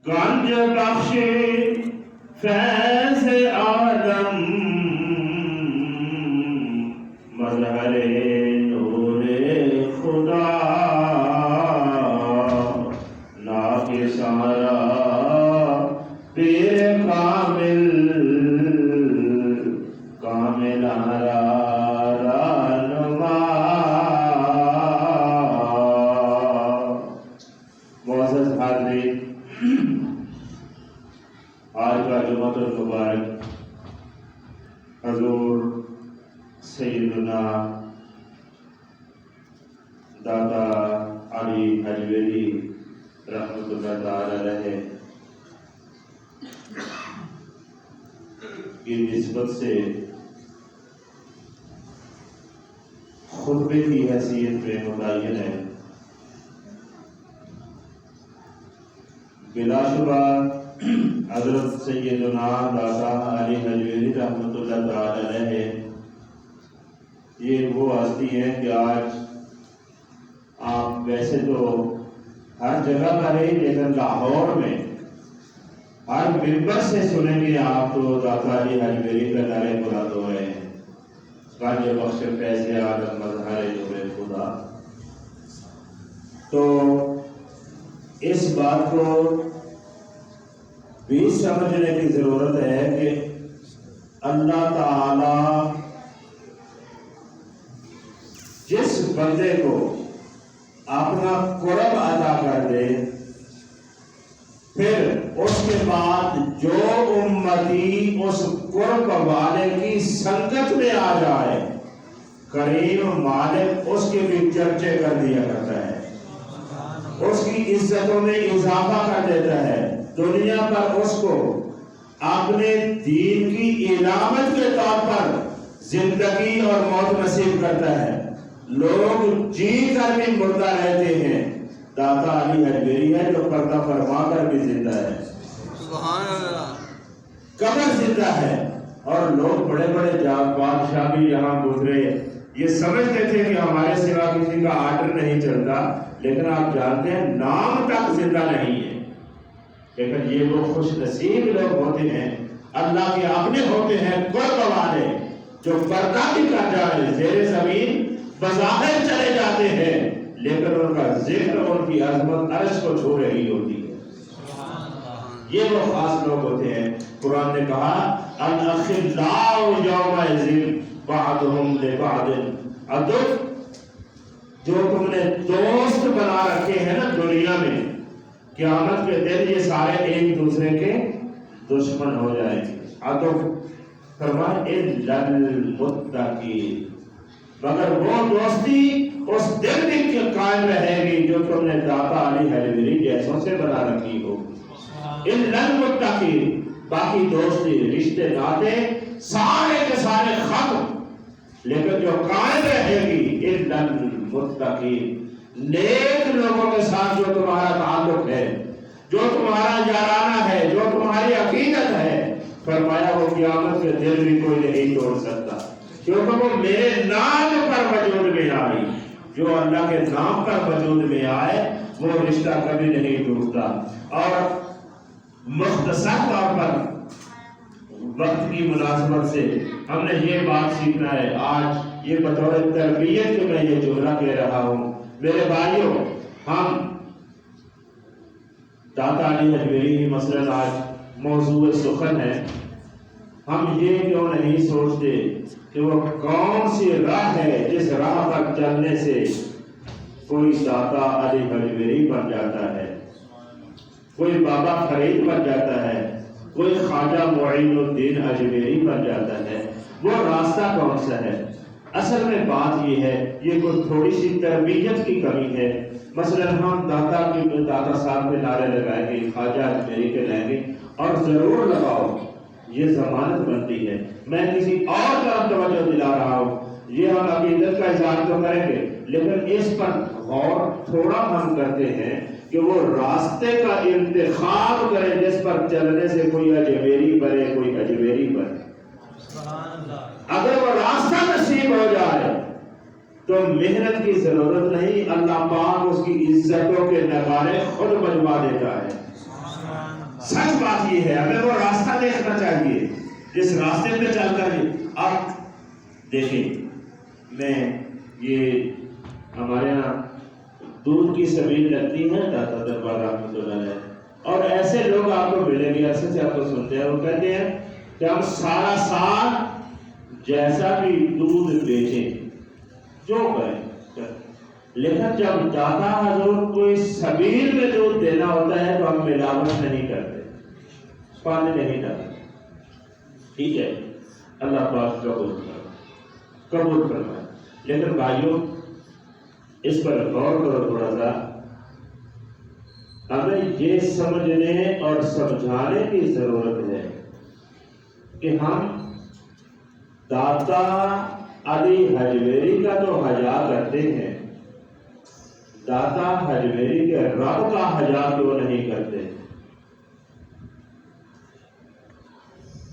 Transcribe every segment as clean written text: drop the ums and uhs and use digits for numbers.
گنج بخش فیض عالم مظہر نور خدا ناک سارا پیر کامل کامل رہنما. معزز حاضرین، آج کا جمعۃ المبارک حضور سیدنا داتا علی حجویری رحمۃ اللہ تعالی علیہ کی نسبت سے خطبے کی حیثیت میں متعین ہے. بلا شبہ حضرت سیدنا داتا علی حجویری رحمۃ اللہ تعالی علیہ یہ وہ ہستی ہے کہ آج آپ ویسے تو ہر جگہ پر رہی، لیکن لاہور میں ہر ممبر سے سنیں گے آپ تو داتا علی حجویری کا نعرے بلند ہو رہے ہیں، گنج بخش فیض عالم مظہر نور خدا. تو اس بات کو بھی سمجھنے کی ضرورت ہے کہ اللہ تعالی جس بندے کو اپنا قرب عطا کر دے، پھر اس کے بعد جو امتی اس قرب والے کی سنگت میں آ جائے، کریم مالک اس کے بھی چرچے کر دیا کرتا ہے، اس کی عزتوں میں اضافہ کر دیتا ہے، دنیا پر اس کو اپنے دین کی علامت کے طور پر زندگی اور موت نصیب کرتا ہے. لوگ جی کر بھی مردہ رہتے ہیں، داتا علی حجویری ہے جو پردہ فرما کر بھی زندہ ہے، سبحان اللہ، قبر زندہ ہے. اور لوگ بڑے بڑے بادشاہ بھی یہاں گزرے، یہ سمجھتے تھے کہ ہمارے سوا کسی کا آرڈر نہیں چلتا، لیکن آپ جانتے ہیں نام تک زندہ نہیں ہے. لیکن یہ وہ خوش نصیب لوگ ہوتے ہیں، اللہ کے اپنے ہوتے ہیں قرب والے، جو پردہ بھی کر جائے، زیر زمین بظاہر چلے جاتے ہیں، لیکن ان کا ذکر ان کی عظمت عرش کو چھو رہی ہوتی ہے. یہ وہ خاص لوگ ہوتے ہیں. قرآن نے کہا الاخلاء یومئذ بعضهم لبعض عدو، جو تم نے دوست بنا رکھے ہیں نا دنیا میں، قیامت کے دن یہ سارے ایک دوسرے کے دشمن ہو جائیں گے. عدو فرمائے الا المتقین، مگر وہ دوستی اس دن بھی قائم رہے گی جو تم نے داتا علی حجویری جیسوں سے بنا رکھی ہو. الا المتقین، باقی دوستی رشتے ناطے سارے کے سارے ختم، لیکن جو قائم رہے گی الا المتقین، نیک لوگوں کے ساتھ جو تمہارا تعلق ہے، جو تمہارا یارانہ ہے، جو تمہاری عقیدت ہے، فرمایا وہ قیامت کے دن بھی کوئی نہیں توڑ سکتا، کیونکہ وہ میرے نام پر وجود میں آئی. جو اللہ کے نام پر وجود میں آئے وہ رشتہ کبھی نہیں ٹوٹتا. اور مختصر طور پر وقت کی مناسبت سے ہم نے یہ بات سیکھنا ہے. آج یہ بطور تربیت کے میں یہ جملہ کہہ رہا ہوں، میرے بھائیوں، ہم داتا علی حجویری ہی مثلاً آج موضوع سخن ہے، ہم یہ کیوں نہیں سوچتے کہ وہ کون سی راہ ہے جس راہ پر چلنے سے کوئی داتا علی حجویری بن جاتا ہے، کوئی بابا فرید بن جاتا ہے، کوئی خواجہ معین الدین اجمیری بن جاتا ہے. وہ راستہ کون سا ہے؟ اصل میں بات یہ ہے، یہ کوئی تھوڑی سی تربیت کی کمی ہے. مثلا ہم داتا صاحب کے نعرے لگائیں گے، خواجہ اجمیری کے لائیں گے، اور ضرور لگاؤ، یہ ضمانت بنتی ہے. میں کسی اور طرف توجہ دلا رہا ہوں، یہ ہم عقیدت کا اظہار تو کریں گے، لیکن اس پر غور تھوڑا ہم کرتے ہیں کہ وہ راستے کا انتخاب کرے جس پر چلنے سے کوئی اجمیری بنے، کوئی اجمیری بنے. اگر وہ راستہ نصیب ہو جائے تو محنت کی ضرورت نہیں، اللہ پاک اس کی عزتوں کے نغارے خود بجوا دیتا ہے. سچ بات یہ ہے ہمیں وہ راستہ دیکھنا چاہیے جس راستے پہ چل کر آپ دیکھیں. میں یہ ہمارے یہاں دودھ کی سبیل لگتی ہے داتا دربار رحمۃ اللہ علیہ، اور ایسے لوگ آپ کو ملیں گے، ایسے سے آپ کو سنتے ہیں، وہ کہتے ہیں کہ ہم سارا سال جیسا بھی دودھ بیچیں جو کریں، لیکن جب داتا حضور کوئی سبیل میں دودھ دینا ہوتا ہے تو ہم ملاوٹ نہیں کرتے، پانی نہیں ڈالتے. ٹھیک ہے، اللہ پاک قبول فرمائے. لیکن بھائیوں اس پر غور کرو تھوڑا سا. ہمیں یہ سمجھنے اور سمجھانے کی ضرورت ہے کہ ہم داتا علی حجویری کا تو حیا کرتے ہیں، داتا حجویری کے رب کا حیا کیوں نہیں کرتے؟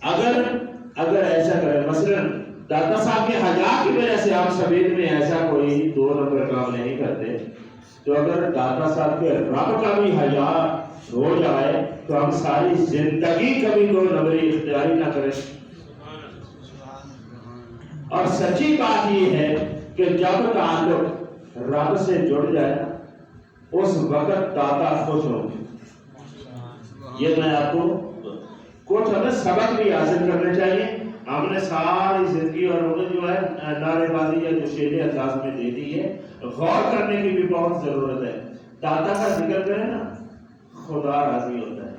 اگر ایسا کرے، مثلا داتا صاحب کے حیا کی وجہ سے ہم سبیل میں ایسا کوئی 2 نمبر کام نہیں کرتے، تو اگر داتا صاحب کے رب کا بھی حیا ہو جائے تو ہم ساری زندگی کبھی 2 نمبری اختیاری نہ کریں. اور سچی بات یہ ہے کہ جب تعلق رب سے جڑ جائے اس وقت داتا خوش ہوں گے. یہ میں آپ کو کچھ ہمیں سبق بھی حاصل کرنے چاہیے. ہم نے ساری زندگی اور انہیں جو ہے نعرے بازی یا جو شیریں انداز میں دے دی ہے، غور کرنے کی بھی بہت ضرورت ہے. داتا کا ذکر کریں نا، خدا راضی ہوتا ہے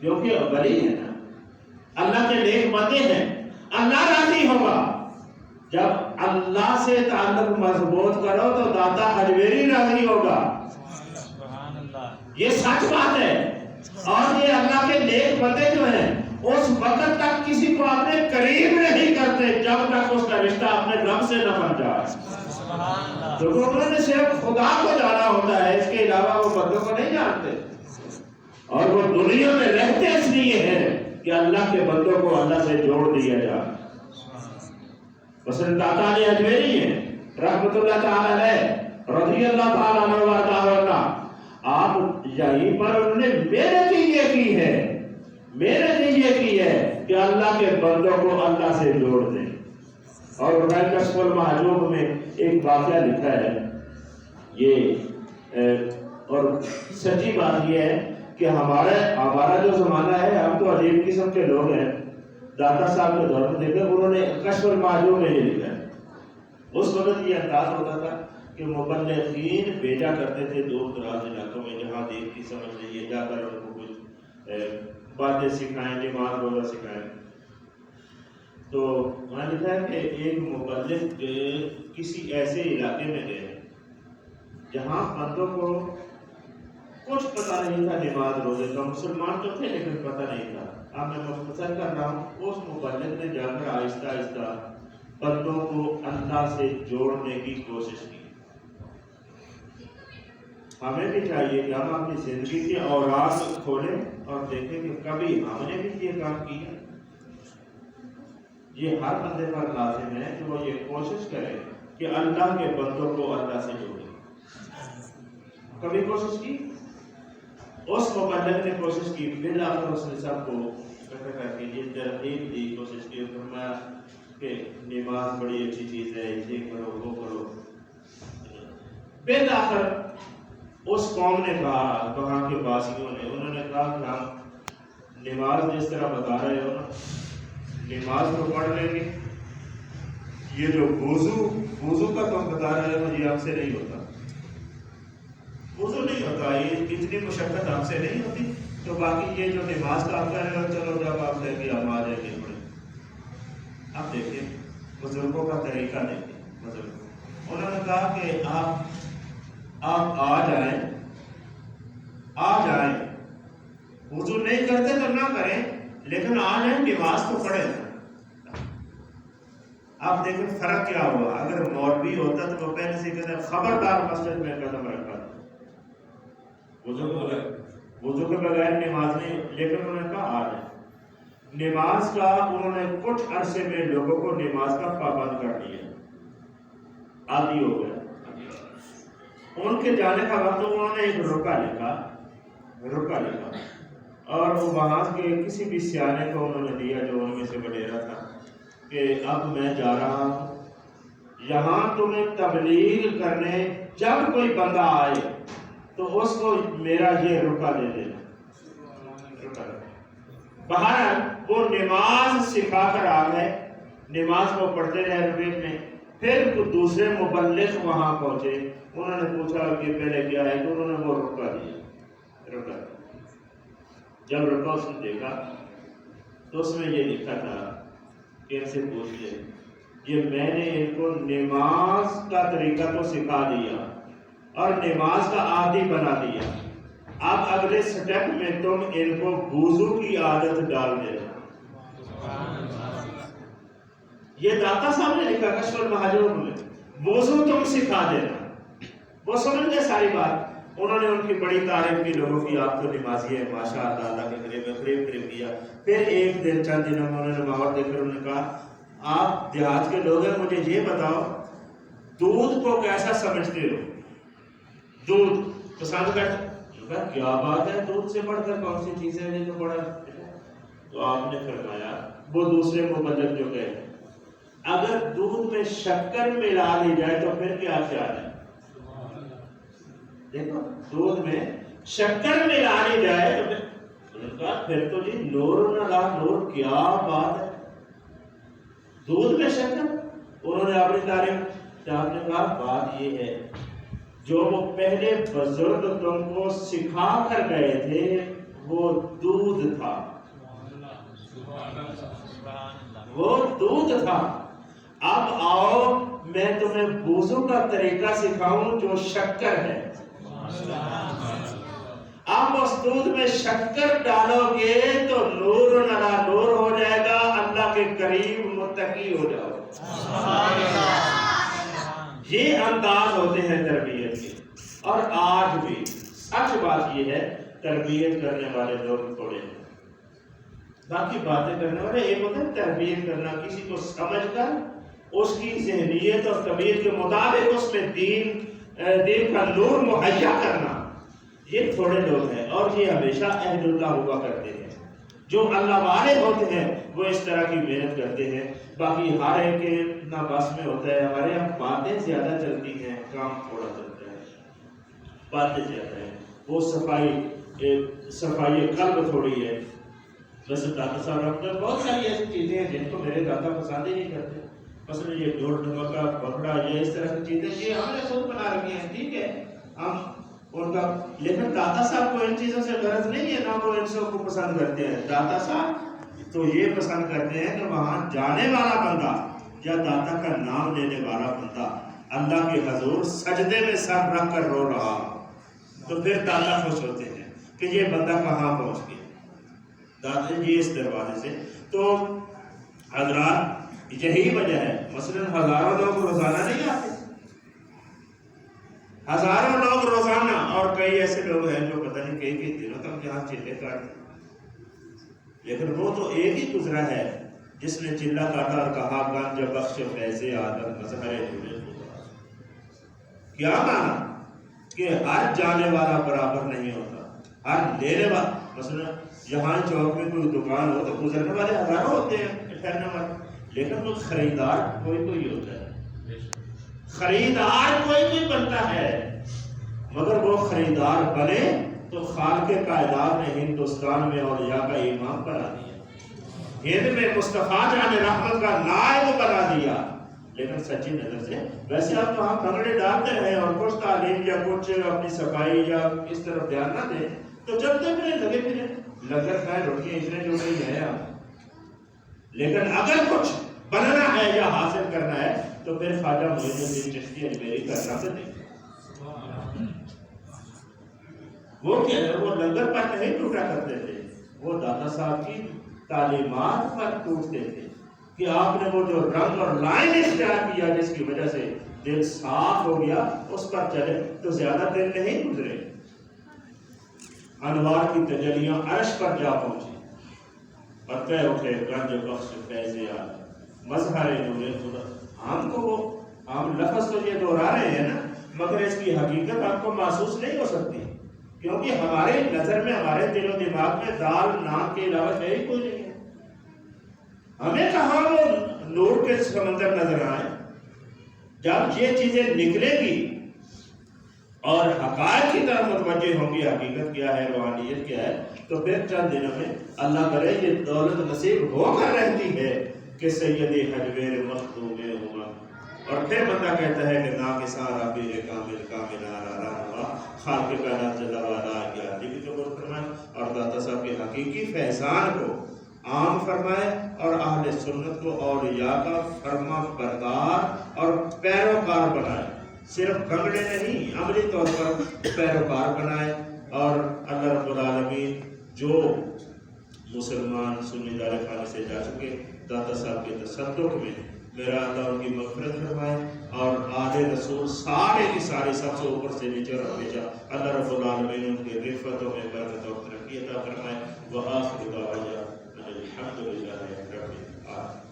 کیونکہ ولی ہے نا، اللہ کے نیک بندے ہیں، اللہ راضی ہوگا. جب اللہ سے تعلق مضبوط کرو تو داتا حجویری راضی ہوگا. یہ سچ بات ہے. اور یہ اللہ کے نیک بندے جو ہیں اس وقت تک کسی کو اپنے قریب نہیں کرتے جب تک اس کا رشتہ اپنے رب سے نہ بن جائے. کیونکہ انہوں نے صرف خدا کو جانا ہوتا ہے، اس کے علاوہ وہ بندوں کو نہیں جانتے. اور وہ دنیا میں رہتے اس لیے ہیں کہ اللہ کے بندوں کو اللہ سے جوڑ دیا جائے. مثلا داتا علی حجویری ہیں رحمۃ اللہ تعالی علیہ رضی اللہ تعالی عنہ وارضہ. آپ یہیں پر انہوں نے محنت یہ کی ہے کہ اللہ کے بندوں کو اللہ سے جوڑ دیں. اور کشف المحجوب میں ایک واقعہ لکھا ہے یہ، اور سچی بات یہ ہے کہ ہمارا جو زمانہ ہے ہم تو عجیب قسم کے لوگ ہیں. داتا صاحب کے دور میں دیکھیں انہوں نے کشف المحجوب میں یہ لکھا ہے. اس وقت یہ انداز ہوتا تھا کہ مبلغین بھیجا کرتے تھے دور دراز علاقوں میں جہاں دین کی سمجھ لیجیے، جا کر ان کو کچھ باتیں سکھائیں، نماز روزہ سکھائیں. تو وہاں لکھا ہے کہ ایک مبلغ کسی ایسے علاقے میں گئے جہاں بندوں کو کچھ پتہ نہیں تھا نماز روزے کا. مسلمان تو تھے لیکن پتہ نہیں تھا. اب میں مختصر کر رہا ہوں. اس مبلغ نے جا کر آہستہ آہستہ بندوں کو اللہ سے جوڑنے کی کوشش کی. ہمیں بھی چاہیے کہ ہم اپنی زندگی کے اوراق کھولیں اور دیکھیں کہ کبھی ہم نے بھی یہ کام کیا. یہ ہر بندے پر لازم ہے کہ وہ یہ کوشش کرے کہ اللہ کے بندوں کو اللہ سے جوڑے. کبھی کوشش کی؟ اس مبلغ نے کوشش کی. بالآخر اس نے سب کو اکٹھا کی، ترغیب دی، کوشش کی، فرمایا کہ نماز بڑی اچھی چیز ہے، یہ کرو وہ کرو. بالآخر اس قوم نے کہا، وہاں کے باسیوں نے، انہوں نے کہا کہ ہم نماز جس طرح بتا رہے ہو نا، نماز تو پڑھ لیں گے، یہ جو وضو کا تم بتا رہے ہو یہ ہم سے نہیں ہوتا، وضو نہیں ہوتا، یہ اتنی مشقت ہم سے نہیں ہوتی. تو باقی یہ جو نماز کا آپ کہہ رہے ہو، چلو جب آپ کہیں گے ہم آ جائیں گے پڑھیں. اب دیکھیں بزرگوں کا طریقہ دیکھیں. بزرگ انہوں نے کہا کہ آپ آ جائیں، وضو نہیں کرتے تو نہ کریں، لیکن آ جائیں، نماز تو پڑھیں. آپ دیکھیں فرق کیا ہوا. اگر مولوی ہوتا تو وہ پہلے سے کہتا خبردار مسجد میں قدم رکھا تھا، وضو کے بغیر نماز نہیں. لیکن انہوں نے کہا آ جائیں. نماز کا انہوں نے کچھ عرصے میں لوگوں کو نماز کا پابند کر دیا، عادی ہو گیا. ان کے جانے کا وقت انہوں نے ایک رکا لکھا اور وہ وہاں کے کسی بھی سیانے کو انہوں نے دیا جو ان میں سے وڈیرا تھا کہ اب میں جا رہا ہوں یہاں تمہیں تبلیغ کرنے، جب کوئی بندہ آئے تو اس کو میرا یہ رکا دے دینا۔ بہرحال وہ نماز سکھا کر آ گئے، نماز کو پڑھتے رہے ربیع میں۔ پھر دوسرے مبلغ وہاں پہنچے، انہوں نے پوچھا کہ پہلے کیا ہے، تو انہوں نے وہ رکا دیا، رکا۔ جب رکا اس نے دیکھا تو اس میں یہ لکھا تھا کہ ان سے پوچھ لے، یہ میں نے ان کو نماز کا طریقہ تو سکھا دیا اور نماز کا عادی بنا دیا، اب اگلے سٹیپ میں تم ان کو وضو کی عادت ڈال دینا۔ یہ داتا صاحب نے لکھا کشف المحجوب میں، وضو تم سکھا دینا۔ وہ سمجھ گئے ساری بات، انہوں نے ان کی بڑی تعریف کی لوگوں کی، آپ تو نمازی ہیں ماشاء اللہ، اللہ کے قریب میں قریب کیا۔ پھر ایک دن چند دنوں میں انہوں نے ماحول دیکھ کر انہوں نے کہا آپ دیہات کے لوگ ہیں، مجھے یہ بتاؤ دودھ کو کیسا سمجھتے ہو؟ دودھ پسند کرتے؟ کیا بات ہے، دودھ سے بڑھ کر کون سی چیز ہے جو بڑا؟ تو آپ نے فرمایا وہ دوسرے مبلغ جو کہے اگر دودھ میں شکر ملا دی جائے تو پھر کیا خیال ہے؟ دیکھو دودھ میں شکر ملا دی جائے تو پھر تو جی نور نہ نور، کیا بات ہے، دودھ میں شکر۔ انہوں نے اپنی تعریف، آپ نے کہا بات یہ ہے جو وہ پہلے بزرگ تم کو سکھا کر گئے تھے وہ دودھ تھا، وہ دودھ تھا۔ اب آؤ میں تمہیں وضو کا طریقہ سکھاؤں جو شکر ہے۔ اب اس دودھ میں شکر ڈالو گے تو نور نلا نور ہو جائے گا، اللہ کے قریب متقی ہو جاؤ۔ یہ انداز ہوتے ہیں تربیت کے، اور آج بھی سچ بات یہ ہے تربیت کرنے والے لوگ تھوڑے ہیں، باقی باتیں کرنے والے ایک ہوتا ہے تربیت کرنا، کسی کو سمجھ کر اس کی ذہنیت اور طبیعت کے مطابق اس میں دین کا نور مہیا کرنا، یہ تھوڑے لوگ ہیں، اور یہ ہمیشہ اہل اللہ ہوا کرتے ہیں۔ جو اللہ والے ہوتے ہیں وہ اس طرح کی محنت کرتے ہیں، باقی ہر ایک کے نہ بس میں ہوتا ہے۔ ہمارے یہاں باتیں زیادہ چلتی ہیں، کام تھوڑا چلتا ہے، باتیں زیادہ ہیں، وہ صفائی قلب تھوڑی ہے۔ ویسے داتا صاحب رحمۃ بہت ساری ایسی چیزیں ہیں جن کو میرے داتا پسند ہی نہیں کرتے، مثلا یہ ڈھول ڈھمکا بکڑا، یہ اس طرح کی چیزیں یہ ہم نے خود بنا رکھی ہیں، ٹھیک ہے ہم ان کا، لیکن داتا صاحب کو ان چیزوں سے غرض نہیں ہے، نہ وہ ان سب کو پسند کرتے ہیں۔ داتا صاحب تو یہ پسند کرتے ہیں کہ وہاں جانے والا بندہ یا داتا کا نام لینے والا بندہ اللہ کے حضور سجدے میں سر رکھ کر رو رہا ہو، تو پھر داتا خوش ہوتے ہیں کہ یہ بندہ کہاں پہنچ گیا، داتا جی اس دروازے سے۔ تو حضرات یہی وجہ ہے، مثلا ہزاروں لوگ روزانہ نہیں آتے، ہزاروں لوگ روزانہ، اور کئی ایسے لوگ ہیں جو پتہ نہیں کئی دنوں تک یہاں چلے کاٹتے، لیکن وہ تو ایک ہی گزرا ہے جس نے چلا کاٹا اور کہا گنج بخش فیض آدم مظہر نور خدا۔ کیا مانا کہ ہر جانے والا برابر نہیں ہوتا، ہر لینے والا، مثلا یہاں چوک میں کوئی دکان ہو تو گزرنے والے ہزاروں ہوتے ہیں، ٹھہرنے والے، لیکن وہ خریدار کوئی کوئی ہوتا ہے، خریدار کوئی کوئی بنتا ہے، مگر وہ خریدار بنے تو خالق کائنات نے ہندوستان میں اولیاء کا امام بنا دیا، ہند میں مصطفیٰ جان رحمت کا نائب بنا دیا۔ لیکن سچی نظر سے ویسے آپ وہاں بھنگڑے ڈالتے ہیں اور کچھ تعلیم یا کچھ اپنی صفائی یا اس طرف دھیان نہ دیں تو جب تک لگے پھرے لنگر کھائے روٹیاں اتنے جو نہیں ہے آپ، لیکن اگر کچھ بننا ہے یا حاصل کرنا ہے تو پھر خواجہ معین الدین چشتی اجمیری کا نام نہیں۔ وہ کیا ہے، وہ لنگر پر نہیں ٹوٹا کرتے تھے، وہ داتا صاحب کی تعلیمات پر ٹوٹتے تھے کہ آپ نے وہ جو رنگ اور لائن اختیار کیا جس کی وجہ سے دل صاف ہو گیا، اس پر چلے تو زیادہ دن نہیں گزرے، انوار کی تجلیاں عرش پر جا پہنچی اور کہہ اٹھے گنج بخش فیض آدم مظہر نور خدا۔ ہم کو وہ ہم لفظ تو یہ دہرا رہے ہیں نا، مگر اس کی حقیقت آپ کو محسوس نہیں ہو سکتی کہ کیونکہ ہمارے نظر میں ہمارے دل و دماغ میں دال نان کے علاوہ ہے ہی کوئی نہیں ہے. ہمیں کہاں وہ نور کے سمندر نظر آئے. جب یہ چیزیں نکلے گی اور حقائق کی طرف متوجہ ہوں گی حقیقت کیا ہے روحانیت کیا ہے تو پھر چند دنوں میں اللہ کرے یہ دولت نصیب ہو کر رہتی ہے کہ سیدی حجویر مختوم ہوا اور پھر بندہ کہتا ہے کہ نا کے سارا پیر کامل کامل آرا ہوا خالق کائنات جل وعلا یا بھی قبول فرمائے اور داتا صاحب کے حقیقی فیضان کو عام فرمائے اور اہل سنت کو اولیاء کا فرما بردار اور پیروکار بنائے. صرف بھنگڑے نہیں عملی طور پر پیروکار بنائے. اور اللہ رب العالمین جو مسلمان سنی دار خانے سے جا چکے داتا صاحب کے تصدق میں میرا اللہ ان کی مغفرت فرمائے اور آل رسول سارے کی سارے سب سے اوپر سے نیچے رکھ بھیجا. اللہ رب العالمین ان کے رفعتوں میں برکت اور ترقی عطا فرمائے. وآخر دعوانا الحمد للہ رب العالمین.